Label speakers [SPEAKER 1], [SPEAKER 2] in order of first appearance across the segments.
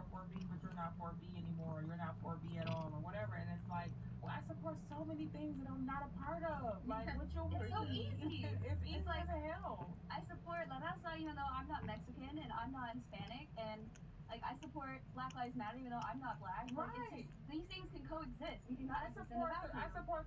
[SPEAKER 1] support 4B, but you're not 4B anymore, or you're not 4B at all, or whatever. And it's like, well, I support so many things that I'm not a part of. Like, what you
[SPEAKER 2] It's so
[SPEAKER 1] mean?
[SPEAKER 2] easy.
[SPEAKER 1] It's easy
[SPEAKER 2] It's like
[SPEAKER 1] as hell.
[SPEAKER 2] I support La Raza even though I'm not Mexican and I'm not Hispanic, and like I support Black Lives Matter even though I'm not black. Like it's
[SPEAKER 1] Right.
[SPEAKER 2] just, these things can coexist. We cannot
[SPEAKER 1] I
[SPEAKER 2] exist in a
[SPEAKER 1] support the I
[SPEAKER 2] vacuum.
[SPEAKER 1] support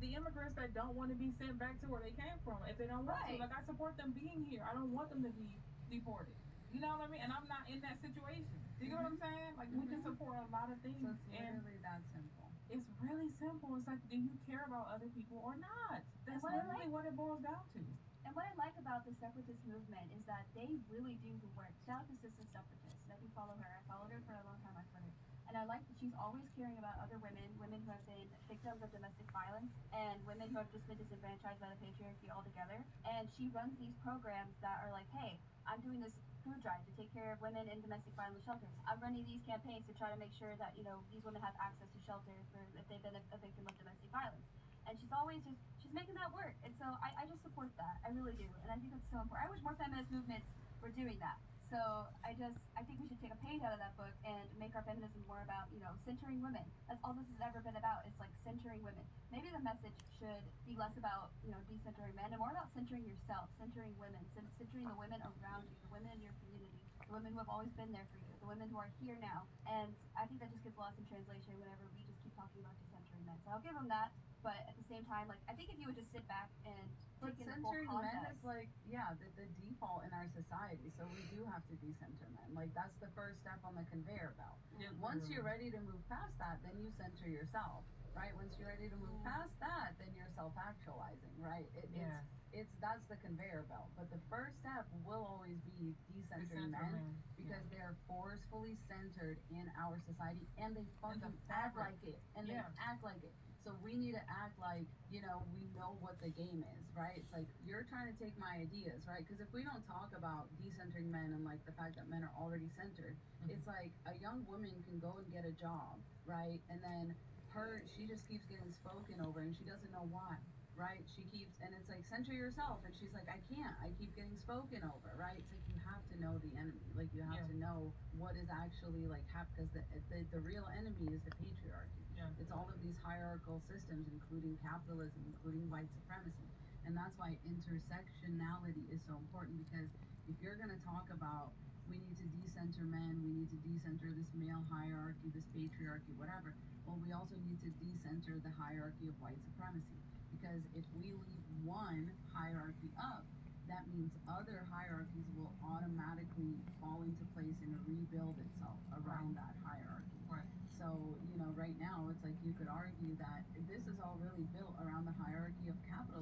[SPEAKER 1] the immigrants that don't want to be sent back to where they came from if they don't want to.
[SPEAKER 2] Right.
[SPEAKER 1] Like I support them being here. I don't want them to be deported. You know what I mean? And I'm not in that situation. Do you get what I'm saying? Like we can support a lot of things.
[SPEAKER 3] So it's
[SPEAKER 1] and
[SPEAKER 3] literally that simple.
[SPEAKER 1] it's really simple. It's like, do you care about other people or not? That's literally what it boils down to.
[SPEAKER 2] And what I like about the separatist movement is that they really do the work. Shout out to Sister Separatist. That we follow her. I followed her for a long time on Twitter. And I like that she's always caring about other women, women who have been victims of domestic violence, and women who have just been disenfranchised by the patriarchy altogether. And she runs these programs that are like, hey, I'm doing this food drive to take care of women in domestic violence shelters. I'm running these campaigns to try to make sure that, you know, these women have access to shelter for if they've been a victim of domestic violence. And she's always just she's making that work, and so I just support that. I really do, and I think that's so important. I wish more feminist movements were doing that. So I think we should take a page out of that book and make our feminism more about, you know, centering women. That's all this has ever been about. It's like centering women. Maybe the message should be less about, you know, decentering men and more about centering yourself, centering women, centering the women around you, the women in your community, the women who have always been there for you, the women who are here now. And I think that just gets lost in translation whenever we just keep talking about decentering men. So I'll give them that. But at the same time, like I think if you would just sit back and
[SPEAKER 3] But
[SPEAKER 2] take in the full
[SPEAKER 3] centering
[SPEAKER 2] context,
[SPEAKER 3] men is like, yeah, the default in our society. So we do have to decenter men. Like that's the first step on the conveyor belt.
[SPEAKER 1] Yeah,
[SPEAKER 3] Once you're ready to move past that, then you center yourself, right? Once you're ready to move past that, then you're self-actualizing, right? It's that's the conveyor belt. But the first step will always be decentering men because they're forcefully centered in our society and they fucking act like it. And they act like it. So we need to act like, you know, we know what the game is, right? It's like you're trying to take my ideas, right? Because if we don't talk about decentering men and like the fact that men are already centered, it's like a young woman can go and get a job, right? And then she just keeps getting spoken over and she doesn't know why, right? She keeps, and it's like, center yourself. And she's like, I can't, I keep getting spoken over, right? It's like, you have to know the enemy. Like, you have to know what is actually like happening, because the real enemy is the patriarchy. It's all of these hierarchical systems, including capitalism, including white supremacy. And that's why intersectionality is so important, because if you're going to talk about we need to decenter men, we need to decenter this male hierarchy, this patriarchy, whatever, well, we also need to decenter the hierarchy of white supremacy. Because if we leave one hierarchy up, that means other hierarchies will automatically fall into place and rebuild itself around that hierarchy.
[SPEAKER 1] Right.
[SPEAKER 3] So, you know, right now, it's like you could argue that this is all really built around the hierarchy of capitalism.